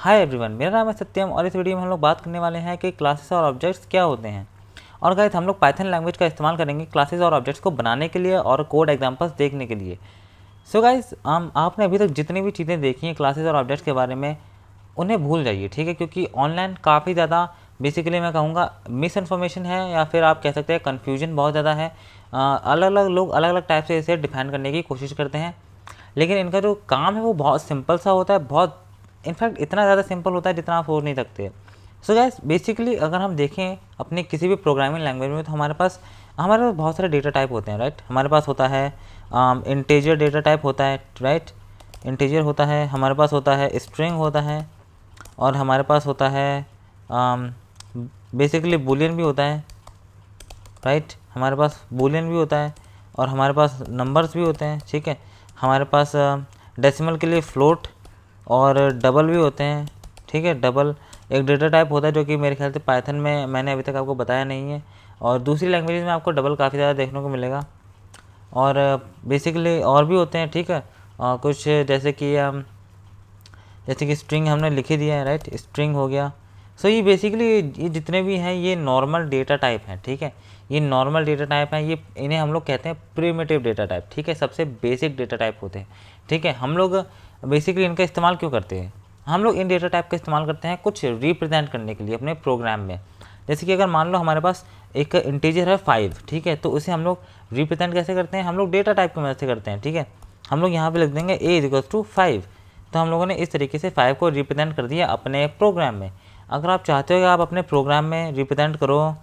Hi everyone, मेरा नाम है सत्यम और इस वीडियो में हम लोग बात करने वाले हैं कि क्लासेस और ऑब्जेक्ट्स क्या होते हैं। और गाइस हम लोग पाइथन लैंग्वेज का इस्तेमाल करेंगे क्लासेस और ऑब्जेक्ट्स को बनाने के लिए और कोड एग्जांपल्स देखने के लिए। सो गाइस आपने अभी तक जितनी भी चीज़ें देखी हैं क्लासेस और ऑब्जेक्ट्स के बारे में, उन्हें भूल जाइए, ठीक है, क्योंकि ऑनलाइन काफ़ी ज़्यादा बेसिकली मैं कहूँगा मिस इन्फॉर्मेशन है, या फिर आप कह सकते हैं कन्फ्यूजन बहुत ज़्यादा है। अलग अलग लोग अलग अलग टाइप से इसे डिफाइन करने की कोशिश करते हैं, लेकिन इनका जो काम है वो बहुत सिंपल सा होता है, बहुत इनफैक्ट इतना ज़्यादा सिंपल होता है जितना आप सोच नहीं सकते। सो गाइस बेसिकली अगर हम देखें अपने किसी भी प्रोग्रामिंग लैंग्वेज में, तो हमारे पास बहुत सारे डेटा टाइप होते हैं, राइट। हमारे पास होता है इंटीजर डेटा टाइप होता है, राइट, इंटीजर होता है, हमारे पास होता है स्ट्रिंग होता है, और हमारे पास होता है बेसिकली बूलियन भी होता है, राइट। हमारे पास बूलियन भी होता है, और हमारे पास नंबर्स भी होते हैं, ठीक है। हमारे पास डेसिमल के लिए फ्लोट और डबल भी होते हैं, ठीक है। डबल एक डेटा टाइप होता है जो कि मेरे ख्याल से पाइथन में मैंने अभी तक आपको बताया नहीं है, और दूसरी लैंग्वेज में आपको डबल काफ़ी ज़्यादा देखने को मिलेगा। और बेसिकली और भी होते हैं, ठीक है। कुछ जैसे कि स्ट्रिंग हमने लिख ही दिया है, राइट, स्ट्रिंग हो गया। सो ये बेसिकली ये जितने भी हैं ये नॉर्मल डेटा टाइप हैं, ठीक है। ये नॉर्मल डेटा टाइप हैं, ये इन्हें हम लोग कहते हैं प्रिमिटिव डेटा टाइप, ठीक है। सबसे बेसिक डेटा टाइप होते हैं, ठीक है। हम लोग बेसिकली इनका इस्तेमाल क्यों करते हैं? हम लोग इन डेटा टाइप का इस्तेमाल करते हैं कुछ रिप्रेजेंट करने के लिए अपने प्रोग्राम में। जैसे कि अगर मान लो हमारे पास एक इंटीजर है 5, ठीक है, तो उसे हम लोग रिप्रेजेंट कैसे करते हैं? हम लोग डेटा टाइप की मदद से करते हैं, ठीक है। हम लोग यहाँ पे लिख देंगे a = 5, तो हम लोगों ने इस तरीके से 5 को रिप्रेजेंट कर दिया अपने प्रोग्राम में। अगर आप चाहते हो कि आप अपने प्रोग्राम में रिप्रेजेंट करो,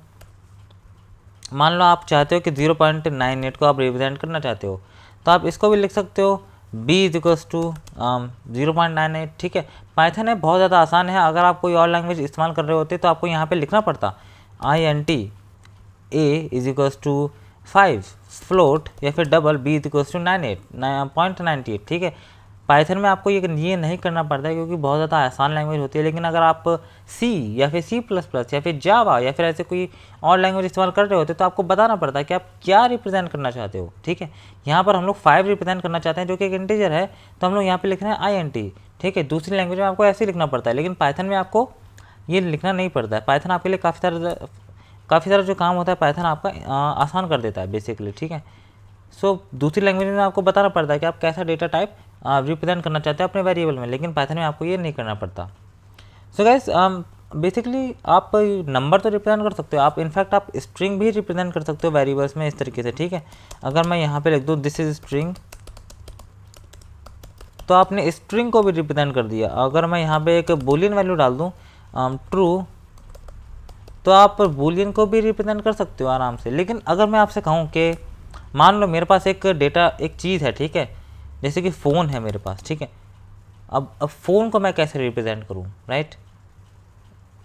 मान लो आप चाहते हो कि 0.98 को आप रिप्रेजेंट करना चाहते हो, तो आप इसको भी लिख सकते हो b = 0.98, ठीक है। पाइथन है बहुत ज़्यादा आसान है। अगर आप कोई और लैंग्वेज इस्तेमाल कर रहे होते तो आपको यहाँ पे लिखना पड़ता int a = 5 फ्लोट, या फिर डबल b = 0.98, ठीक है। पाइथन में आपको ये नहीं करना पड़ता है क्योंकि बहुत ज़्यादा आसान लैंग्वेज होती है। लेकिन अगर आप C या फिर C++ या फिर जावा या फिर ऐसे कोई और लैंग्वेज इस्तेमाल कर रहे होते तो आपको बताना पड़ता है कि आप क्या रिप्रेजेंट करना चाहते हो, ठीक है। यहाँ पर हम लोग 5 रिप्रेजेंट करना चाहते हैं जो कि एक इंटीजर है, तो हम लोग यहाँ पे लिख रहे हैं int, ठीक है। दूसरी लैंग्वेज में आपको ऐसे ही लिखना पड़ता है, लेकिन पाइथन में आपको ये लिखना नहीं पड़ता है। पाइथन आपके लिए काफ़ी सारा जो काम होता है पाइथन आपका आसान कर देता है बेसिकली, ठीक है। सो दूसरी लैंग्वेज में आपको बताना पड़ता है कि आप कैसा डेटा टाइप रिप्रेजेंट करना चाहते हैं अपने वेरिएबल में, लेकिन पाइथन में आपको ये नहीं करना पड़ता। सो गाइस बेसिकली आप नंबर तो रिप्रेजेंट कर सकते हो, आप इनफैक्ट आप स्ट्रिंग भी रिप्रेजेंट कर सकते हो वेरिएबल्स में इस तरीके से, ठीक है। अगर मैं यहाँ पे लिख दूँ दिस इज स्ट्रिंग, तो आपने स्ट्रिंग को भी रिप्रेजेंट कर दिया। अगर मैं यहाँ पे एक बूलियन वैल्यू डाल दूँ ट्रू, तो आप बूलियन को भी रिप्रेजेंट कर सकते हो आराम से। लेकिन अगर मैं आपसे कहूँ कि मान लो मेरे पास एक चीज़ है, ठीक है, जैसे कि फ़ोन है मेरे पास, ठीक है। अब फ़ोन को मैं कैसे रिप्रेजेंट करूँ, राइट।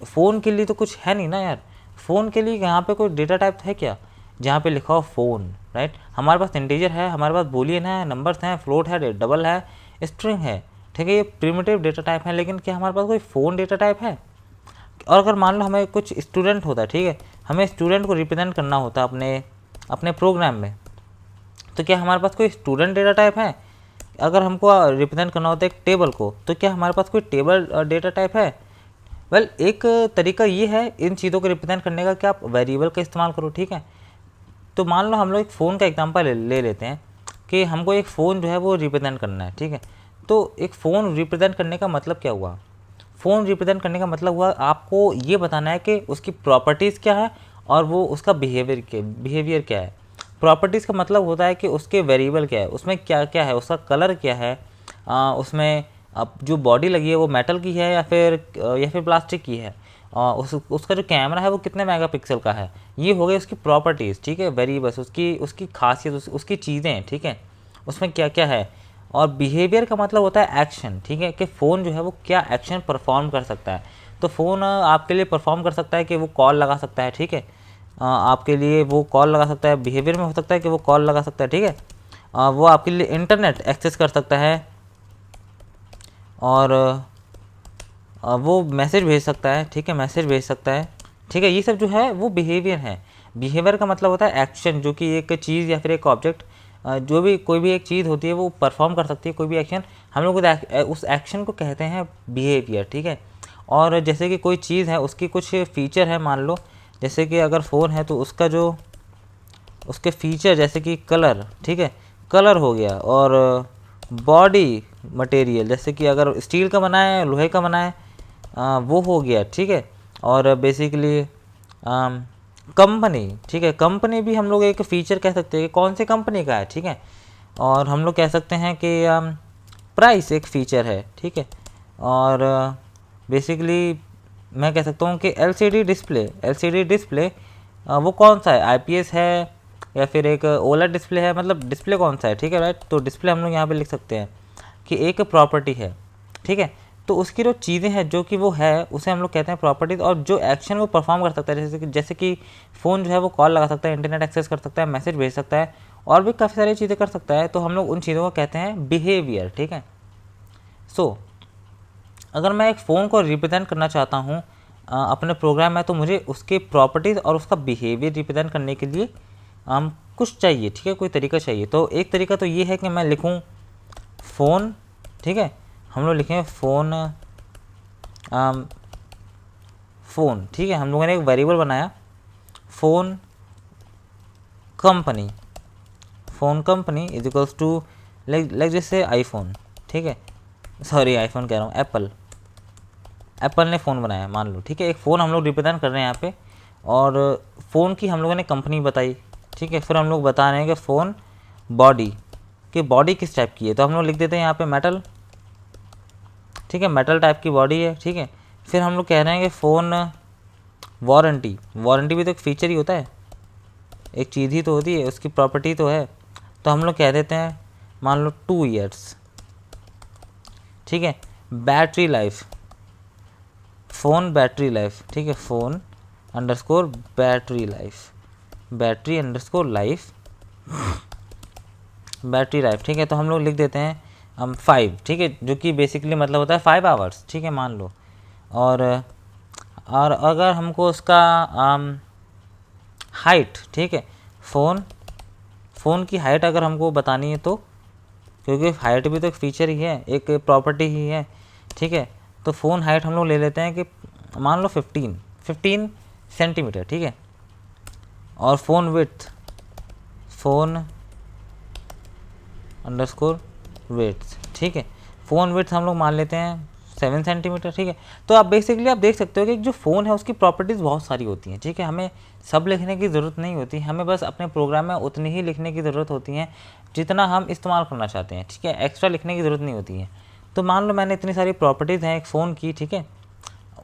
फ़ोन के लिए तो कुछ है नहीं ना यार। फ़ोन के लिए यहाँ पे कोई डेटा टाइप है क्या जहाँ पे लिखा हो फ़ोन, राइट। हमारे पास इंटीजर है, हमारे पास बूलियन है, नंबर्स हैं, फ्लोट है, डबल है, स्ट्रिंग है, ठीक है। ये प्रिमिटिव डेटा टाइप है, लेकिन क्या हमारे पास कोई फ़ोन डेटा टाइप है? और अगर मान लो हमें कुछ स्टूडेंट होता है, ठीक है, हमें स्टूडेंट को रिप्रेजेंट करना होता है अपने प्रोग्राम में, तो क्या हमारे पास कोई स्टूडेंट डेटा टाइप है? अगर हमको रिप्रेजेंट करना होता है एक टेबल को, तो क्या हमारे पास कोई टेबल डेटा टाइप है? वेल एक तरीका ये है इन चीज़ों को रिप्रेजेंट करने का कि आप वेरिएबल का इस्तेमाल करो, ठीक है। तो मान लो हम लोग एक फ़ोन का एग्जांपल ले लेते हैं कि हमको एक फ़ोन जो है वो रिप्रेजेंट करना है, ठीक है। तो एक फ़ोन रिप्रेजेंट करने का मतलब क्या हुआ? फ़ोन रिप्रेजेंट करने का मतलब हुआ आपको ये बताना है कि उसकी प्रॉपर्टीज़ क्या है और वो उसका बिहेवियर क्या है। प्रॉपर्टीज़ का मतलब होता है कि उसके वेरिएबल क्या है, उसमें क्या क्या है, उसका कलर क्या है, उसमें अब जो बॉडी लगी है वो मेटल की है या फिर प्लास्टिक की है, उसका जो कैमरा है वो कितने मेगापिक्सल का है। ये हो गई उसकी प्रॉपर्टीज़, ठीक है, वेरिएबल्स, उसकी खासियत, उसकी चीज़ें, ठीक है, उसमें क्या क्या है। और बिहेवियर का मतलब होता है एक्शन, ठीक है, कि फ़ोन जो है वो क्या एक्शन परफॉर्म कर सकता है। तो फ़ोन आपके लिए परफॉर्म कर सकता है कि वो कॉल लगा सकता है, ठीक है। आपके लिए वो कॉल लगा सकता है, बिहेवियर में हो सकता है कि वो कॉल लगा सकता है, ठीक है। वो आपके लिए इंटरनेट एक्सेस कर सकता है, और वो मैसेज भेज सकता है, ठीक है, मैसेज भेज सकता है, ठीक है। ये सब जो है वो बिहेवियर है। बिहेवियर का मतलब होता है एक्शन, जो कि एक चीज़ या फिर एक ऑब्जेक्ट जो भी कोई भी एक चीज़ होती है वो परफॉर्म कर सकती है, कोई भी एक्शन, हम लोग उस एक्शन को कहते हैं बिहेवियर, ठीक है। और जैसे कि कोई चीज़ है उसकी कुछ फीचर है, मान लो जैसे कि अगर फ़ोन है तो उसका जो उसके फीचर जैसे कि कलर, ठीक है, कलर हो गया, और बॉडी मटेरियल जैसे कि अगर स्टील का बना है, लोहे का बना है, वो हो गया, ठीक है। और बेसिकली कंपनी, ठीक है, कंपनी भी हम लोग एक फ़ीचर कह सकते हैं कि कौन सी कंपनी का है, ठीक है। और हम लोग कह सकते हैं कि प्राइस एक फ़ीचर है, ठीक है। और बेसिकली मैं कह सकता हूँ कि एलसीडी डिस्प्ले वो कौन सा है, आईपीएस है या फिर एक ओलेड डिस्प्ले है, मतलब डिस्प्ले कौन सा है, ठीक है, राइट। तो डिस्प्ले हम लोग यहाँ पे लिख सकते हैं कि एक प्रॉपर्टी है, ठीक है। तो उसकी जो चीज़ें हैं जो कि वो है उसे हम लोग कहते हैं प्रॉपर्टीज़, और जो एक्शन वो परफॉर्म कर सकता है, जैसे कि फ़ोन जो है वो कॉल लगा सकता है, इंटरनेट एक्सेस कर सकता है, मैसेज भेज सकता है, और भी काफ़ी सारी चीज़ें कर सकता है। तो हम लोग उन चीज़ों को कहते हैं बिहेवियर, ठीक है। सो अगर मैं एक फ़ोन को रिप्रेजेंट करना चाहता हूँ अपने प्रोग्राम में, तो मुझे उसके प्रॉपर्टीज़ और उसका बिहेवियर रिप्रेजेंट करने के लिए कुछ चाहिए, ठीक है, कोई तरीका चाहिए। तो एक तरीका तो ये है कि मैं लिखूँ फ़ोन, ठीक है, हम लोग लिखें फ़ोन फ़ोन, ठीक है। हम लोगों ने एक वेरिएबल बनाया phone company is equals to like जैसे आईफोन, ठीक है, सॉरी आईफोन कह रहा हूँ, एप्पल ने फ़ोन बनाया मान लो, ठीक है। एक फ़ोन हम लोग रिप्रेजेंट कर रहे हैं यहाँ पे, और फ़ोन की हम लोगों ने कंपनी बताई, ठीक है। फिर हम लोग बता रहे हैं कि फ़ोन बॉडी, कि बॉडी किस टाइप की है, तो हम लोग लिख देते हैं यहाँ पे मेटल, ठीक है, मेटल टाइप की बॉडी है, ठीक है। फिर हम लोग कह रहे हैं कि फ़ोन वारंटी भी तो एक फ़ीचर ही होता है, एक चीज़ ही तो होती है, उसकी प्रॉपर्टी तो है। तो हम लोग कह देते हैं मान लो 2 ईयर्स, ठीक है। Battery life, phone battery life, ठीक है, फ़ोन अंडरस्कोर बैटरी लाइफ, ठीक है। तो हम लोग लिख देते हैं हम 5, ठीक है, जो कि बेसिकली मतलब होता है 5 आवर्स, ठीक है, मान लो। और अगर हमको उसका हाइट, ठीक है, फ़ोन की हाइट अगर हमको बतानी है, तो क्योंकि हाइट भी तो एक फ़ीचर ही है, एक प्रॉपर्टी ही है, ठीक है। तो फ़ोन हाइट हम लोग ले लेते हैं कि मान लो 15 सेंटीमीटर, ठीक है। और phone width, phone underscore width, ठीक है, फ़ोन विड्थ हम लोग मान लेते हैं 7 सेंटीमीटर, ठीक है। तो आप बेसिकली आप देख सकते हो कि जो फ़ोन है उसकी प्रॉपर्टीज़ बहुत सारी होती हैं, ठीक है। हमें सब लिखने की ज़रूरत नहीं होती, हमें बस अपने प्रोग्राम में उतनी ही लिखने की ज़रूरत होती है जितना हम इस्तेमाल करना चाहते हैं, ठीक है। एक्स्ट्रा लिखने की ज़रूरत नहीं होती है। तो मान लो मैंने इतनी सारी प्रॉपर्टीज़ हैं एक फ़ोन की, ठीक है,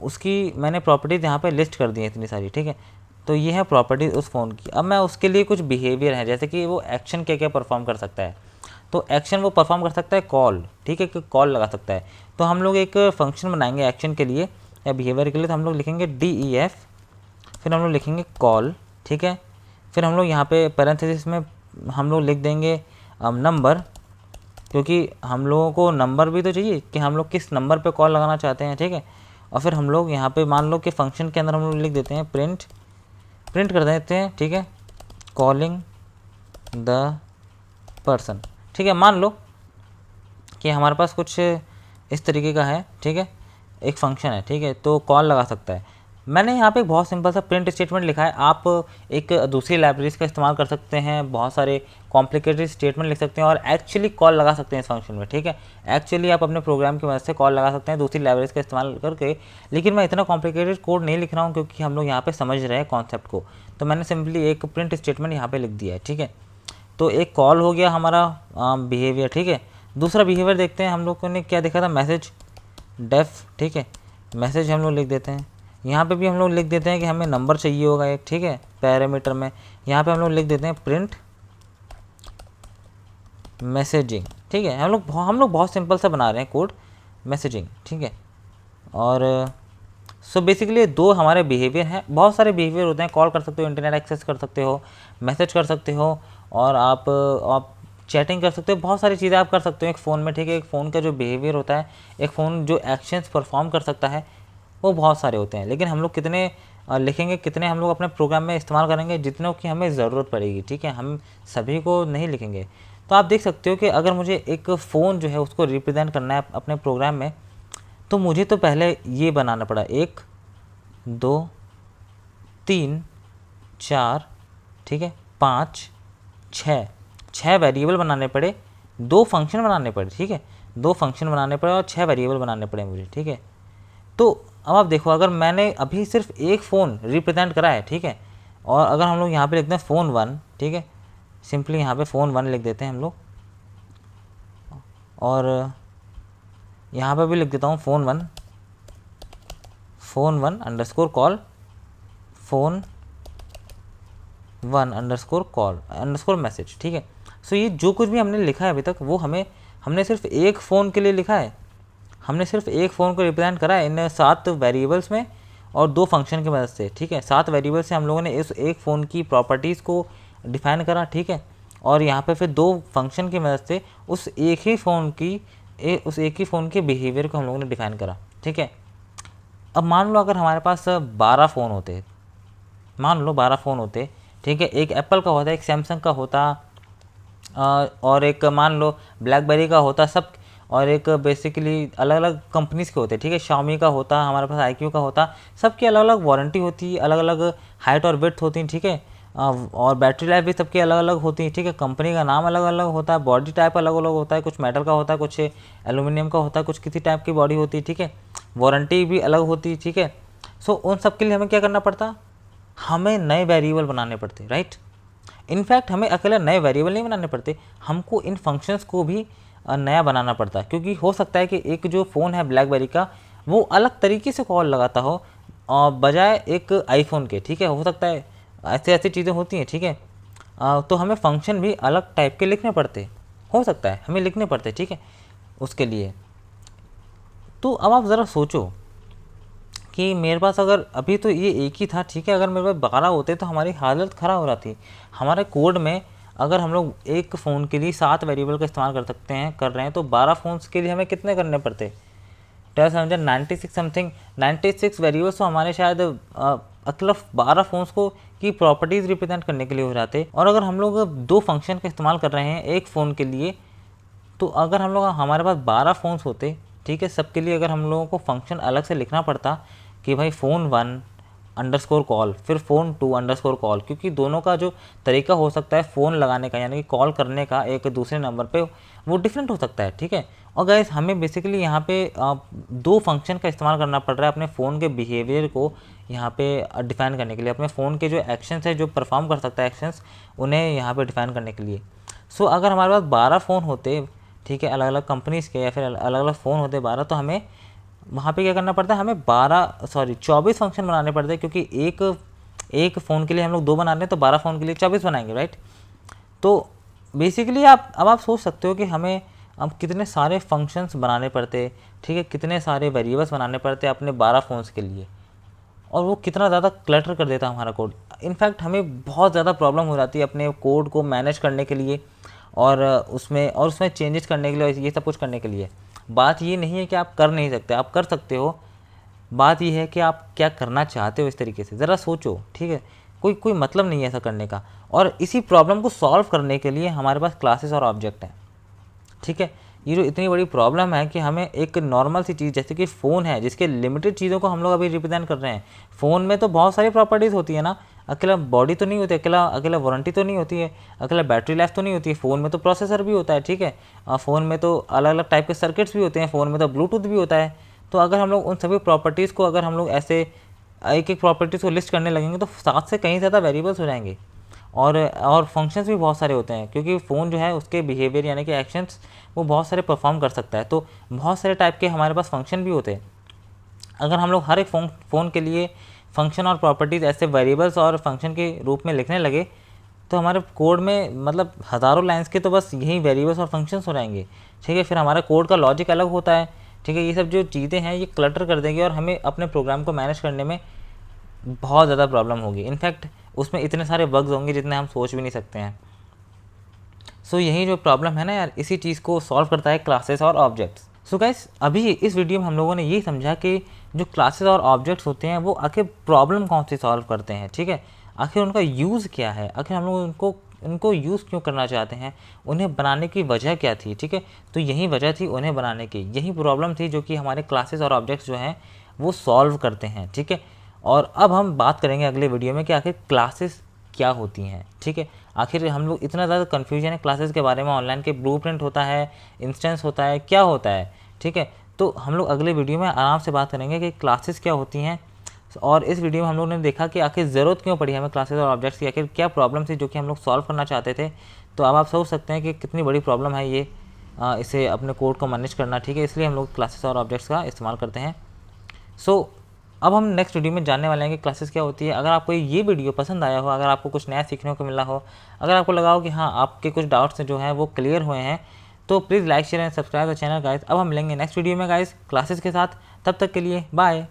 उसकी मैंने प्रॉपर्टीज़ यहाँ पे लिस्ट कर दी है इतनी सारी, ठीक है। तो ये है प्रॉपर्टीज़ उस फ़ोन की। अब मैं उसके लिए कुछ बिहेवियर है, जैसे कि वो एक्शन क्या क्या परफॉर्म कर सकता है। तो एक्शन वो परफॉर्म कर सकता है कॉल, ठीक है, कि कॉल लगा सकता है। तो हम लोग एक फंक्शन बनाएंगे एक्शन के लिए या बिहेवियर के लिए, तो हम लोग लिखेंगे DEF, फिर हम लोग लिखेंगे कॉल, ठीक है। फिर हम लोग यहाँ पे पैरेंथेसिस में हम लोग लिख देंगे नंबर, क्योंकि हम लोगों को नंबर भी तो चाहिए कि हम लोग किस नंबर पे कॉल लगाना चाहते हैं, ठीक है। और फिर हम लोग यहाँ पे मान लो कि फंक्शन के अंदर हम लोग लिख देते हैं प्रिंट कर देते हैं, ठीक है, कॉलिंग द पर्सन, ठीक है। मान लो कि हमारे पास कुछ इस तरीके का है, ठीक है, एक फंक्शन है, ठीक है, तो कॉल लगा सकता है। मैंने यहाँ पे बहुत सिंपल सा प्रिंट स्टेटमेंट लिखा है। आप एक दूसरी लाइब्रेरीज का इस्तेमाल कर सकते हैं, बहुत सारे कॉम्प्लिकेटेड स्टेटमेंट लिख सकते हैं और एक्चुअली कॉल लगा सकते हैं इस फंक्शन में, ठीक है। एक्चुअली आप अपने प्रोग्राम की मदद से कॉल लगा सकते हैं दूसरी लाइब्रेरीज का इस्तेमाल करके। लेकिन मैं इतना कॉम्प्लिकेटेड कोड नहीं लिख रहा हूँ, क्योंकि हम लोग यहाँ पे समझ रहे हैं कॉन्सेप्ट को। तो मैंने सिंपली एक प्रिंट स्टेटमेंट यहाँ पे लिख दिया है, ठीक है। तो एक कॉल हो गया हमारा बिहेवियर, ठीक है। दूसरा बिहेवियर देखते हैं, हम लोगों ने क्या देखा था, मैसेज डेफ, ठीक है, मैसेज हम लोग लिख देते हैं। यहाँ पे भी हम लोग लिख देते हैं कि हमें नंबर चाहिए होगा एक, ठीक है, पैरामीटर में। यहाँ पे हम लोग लिख देते हैं प्रिंट मैसेजिंग, ठीक है। हम लोग बहुत सिंपल सा बना रहे हैं कोड, मैसेजिंग, ठीक है। और सो बेसिकली दो हमारे बिहेवियर हैं। बहुत सारे बिहेवियर होते हैं, कॉल कर सकते हो, इंटरनेट एक्सेस कर सकते हो, मैसेज कर सकते हो, और आप चैटिंग कर सकते हो, बहुत सारी चीज़ें आप कर सकते हो एक फ़ोन में, ठीक है। एक फ़ोन का जो बिहेवियर होता है, एक फ़ोन जो एक्शंस परफॉर्म कर सकता है, वो बहुत सारे होते हैं। लेकिन हम लोग कितने लिखेंगे, कितने हम लोग अपने प्रोग्राम में इस्तेमाल करेंगे, जितनों की हमें ज़रूरत पड़ेगी, ठीक है, हम सभी को नहीं लिखेंगे। तो आप देख सकते हो कि अगर मुझे एक फ़ोन जो है उसको रिप्रेजेंट करना है अपने प्रोग्राम में, तो मुझे तो पहले ये बनाना पड़ा 1 2 3 4, ठीक है, 5 6 वेरिएबल बनाने पड़े, 2 फंक्शन बनाने पड़े, ठीक है, 2 फंक्शन बनाने पड़े और 6 वेरिएबल बनाने पड़े मुझे, ठीक है। तो अब आप देखो, अगर मैंने अभी सिर्फ एक फ़ोन रिप्रेजेंट करा है, ठीक है, और अगर हम लोग यहाँ पे लिखते हैं फ़ोन 1, ठीक है, सिंपली यहाँ पे फ़ोन 1 लिख देते हैं हम लोग, और यहाँ पे भी लिख देता हूँ phone 1 underscore call, phone 1 underscore call underscore message, ठीक है। सो ये जो कुछ भी हमने लिखा है अभी तक, वो हमने सिर्फ एक फ़ोन के लिए लिखा है, हमने सिर्फ एक फ़ोन को रिप्रेजेंट करा है इन 7 वेरिएबल्स में और 2 फंक्शन की मदद से, ठीक है। 7 वेरिएबल से हम लोगों ने इस एक फ़ोन की प्रॉपर्टीज़ को डिफ़ाइन करा, ठीक है, और यहाँ पे फिर 2 फंक्शन की मदद से उस एक ही फ़ोन के बिहेवियर को हम लोगों ने डिफ़ाइन करा, ठीक है। अब मान लो अगर हमारे पास 12 फ़ोन होते, मान लो 12 फ़ोन होते, ठीक है, एक एप्पल का होता, एक सैमसंग का होता, और एक मान लो ब्लैकबेरी का होता, सब, और एक बेसिकली अलग अलग कंपनीज़ के होते, ठीक है, शाओमी का होता, हमारे पास आईक्यू का होता, सबकी अलग अलग वारंटी होती, अलग अलग हाइट और विड्थ होती, ठीक है, और बैटरी लाइफ भी सबकी अलग अलग होती है, ठीक है, कंपनी का नाम अलग अलग होता है, बॉडी टाइप अलग अलग होता है, कुछ मेटल का होता है, कुछ एल्यूमिनियम का होता है, कुछ किसी टाइप की बॉडी होती है, ठीक है, वारंटी भी अलग होती है, ठीक है। सो उन सब के लिए हमें क्या करना पड़ता, हमें नए वेरिएबल बनाने पड़ते, राइट। इनफैक्ट हमें अकेला नए वेरिएबल नहीं बनाने पड़ते, हमको इन फंक्शंस को भी नया बनाना पड़ता है, क्योंकि हो सकता है कि एक जो फ़ोन है ब्लैकबेरी का, वो अलग तरीके से कॉल लगाता हो और बजाय एक आईफोन के, ठीक है, हो सकता है, ऐसी ऐसी चीज़ें होती हैं, ठीक है। तो हमें फंक्शन भी अलग टाइप के लिखने पड़ते, हो सकता है हमें लिखने पड़ते, ठीक है, उसके लिए। तो अब आप ज़रा सोचो कि मेरे पास अगर अभी तो ये एक ही था, ठीक है, अगर मेरे पास 12 होते तो हमारी हालत ख़राब हो रही थी। हमारे कोड में अगर हम लोग एक फ़ोन के लिए 7 वेरिएबल का इस्तेमाल कर रहे हैं, तो 12 फ़ोन्स के लिए हमें कितने करने पड़ते, 96 समथिंग, 96 वेरिएबल्स तो हमारे शायद अकेला 12 फ़ोन्स को की प्रॉपर्टीज़ रिप्रेजेंट करने के लिए हो जाते। और अगर हम लोग 2 फंक्शन का इस्तेमाल कर रहे हैं एक फ़ोन के लिए, तो अगर हमारे पास 12 फ़ोन्स होते, ठीक है, सबके लिए अगर हम लोगों को फंक्शन अलग से लिखना पड़ता कि भाई फ़ोन 1 अंडरस्कोर कॉल, फिर फ़ोन 2 अंडरस्कोर कॉल, क्योंकि दोनों का जो तरीका हो सकता है फ़ोन लगाने का, यानी कि कॉल करने का एक दूसरे नंबर पे, वो डिफरेंट हो सकता है, ठीक है। और गाइस हमें बेसिकली यहाँ पे 2 फंक्शन का इस्तेमाल करना पड़ रहा है अपने फ़ोन के बिहेवियर को यहाँ पे डिफ़ाइन करने के लिए, अपने फ़ोन के जो एक्शंस है, जो परफॉर्म कर सकता है एक्शंस, उन्हें यहाँ पे डिफ़ाइन करने के लिए। सो अगर हमारे पास 12 फ़ोन होते, ठीक है, अलग अलग कंपनीज़ के, या फिर अलग अलग फ़ोन होते 12, तो हमें वहाँ पे क्या करना पड़ता है, हमें 24 फंक्शन बनाने पड़ते हैं, क्योंकि एक फ़ोन के लिए हम लोग 2 बना रहे हैं, तो 12 फ़ोन के लिए 24 बनाएंगे, राइट। तो बेसिकली आप सोच सकते हो कि हमें अब कितने सारे फंक्शंस बनाने पड़ते, ठीक है, कितने सारे वेरिएबल्स बनाने पड़ते अपने 12 फ़ोन्स के लिए, और वो कितना ज़्यादा क्लटर कर देता हमारा कोड। इनफैक्ट हमें बहुत ज़्यादा प्रॉब्लम हो जाती है अपने कोड को मैनेज करने के लिए, और उसमें चेंजेस करने के लिए, ये सब कुछ करने के लिए। बात ये नहीं है कि आप कर नहीं सकते, आप कर सकते हो, बात ये है कि आप क्या करना चाहते हो इस तरीके से, ज़रा सोचो, ठीक है। कोई मतलब नहीं है ऐसा करने का। और इसी प्रॉब्लम को सॉल्व करने के लिए हमारे पास क्लासेस और ऑब्जेक्ट हैं, ठीक है। ये जो इतनी बड़ी प्रॉब्लम है कि हमें एक नॉर्मल सी चीज़ जैसे कि फ़ोन है, जिसके लिमिटेड चीज़ों को हम लोग अभी रिप्रेजेंट कर रहे हैं। फ़ोन में तो बहुत सारी प्रॉपर्टीज़ होती है ना, अकेला बॉडी तो नहीं होती, अकेला वारंटी तो नहीं होती है, अकेला बैटरी लाइफ तो नहीं होती है, फ़ोन में तो प्रोसेसर भी होता है, ठीक है, फ़ोन में तो अलग अलग टाइप के सर्किट्स भी होते हैं, फ़ोन में तो ब्लूटूथ भी होता है। तो अगर हम लोग उन सभी प्रॉपर्टीज़ को, अगर हम लोग ऐसे एक एक प्रॉपर्टीज़ को लिस्ट करने लगेंगे, तो 7 से कहीं ज़्यादा वेरिएबल्स हो जाएंगे, और फंक्शंस भी बहुत सारे होते हैं, क्योंकि फ़ोन जो है उसके बिहेवियर यानी कि एक्शंस वो बहुत सारे परफॉर्म कर सकता है। तो बहुत सारे टाइप के हमारे पास फंक्शन भी होते हैं। अगर हम लोग हर एक फ़ोन के लिए फंक्शन और प्रॉपर्टीज़ ऐसे वेरिएबल्स और फंक्शन के रूप में लिखने लगे, तो हमारे कोड में मतलब हज़ारों लाइन्स के तो बस यही वेरिएबल्स और फंक्शंस हो जाएंगे, ठीक है। फिर हमारा कोड का लॉजिक अलग होता है, ठीक है। ये सब जो चीज़ें हैं ये क्लटर कर देंगे, और हमें अपने प्रोग्राम को मैनेज करने में बहुत ज़्यादा प्रॉब्लम होगी। इनफैक्ट उसमें इतने सारे बग्स होंगे जितने हम सोच भी नहीं सकते हैं। सो यही जो प्रॉब्लम है ना यार, इसी चीज़ को सॉल्व करता है क्लासेस और ऑब्जेक्ट्स। सो गाइस, अभी इस वीडियो में हम लोगों ने ये समझा कि जो क्लासेस और ऑब्जेक्ट्स होते हैं वो आखिर प्रॉब्लम कौन सी सॉल्व करते हैं, ठीक है, आखिर उनका यूज़ क्या है, आखिर हम लोग उनको यूज़ क्यों करना चाहते हैं, उन्हें बनाने की वजह क्या थी, ठीक है। तो यही वजह थी उन्हें बनाने की, यही प्रॉब्लम थी जो कि हमारे क्लासेस और ऑब्जेक्ट्स जो हैं वो सॉल्व करते हैं, ठीक है। और अब हम बात करेंगे अगले वीडियो में कि आखिर क्लासेस क्या होती हैं, ठीक है। आखिर हम लोग इतना ज़्यादा कन्फ्यूजन है क्लासेस के बारे में, ऑनलाइन के ब्लूप्रिंट होता है, इंस्टेंस होता है, क्या होता है, ठीक है। तो हम लोग अगले वीडियो में आराम से बात करेंगे कि क्लासेस क्या होती हैं। और इस वीडियो में हम लोग ने देखा कि आखिर ज़रूरत क्यों पड़ी हमें क्लासेस और ऑब्जेक्ट्स की, आखिर क्या प्रॉब्लम थी जो कि हम लोग सॉल्व करना चाहते थे। तो अब आप सोच सकते हैं कि कितनी बड़ी प्रॉब्लम है ये, इसे अपने कोड को मैनेज करना, ठीक है। इसलिए हम लोग क्लासेस और ऑब्जेक्ट्स का इस्तेमाल करते हैं। सो अब हम नेक्स्ट वीडियो में जानने वाले हैं कि क्लासेस क्या होती है। अगर आपको ये वीडियो पसंद आया हो, अगर आपको कुछ नया सीखने को मिला हो, अगर आपको लगा हो कि हाँ आपके कुछ डाउट्स जो हैं वो क्लियर हुए हैं, तो please like share and subscribe the channel guys. अब हम मिलेंगे नेक्स्ट वीडियो में गाइस क्लासेस के साथ। तब तक के लिए बाय।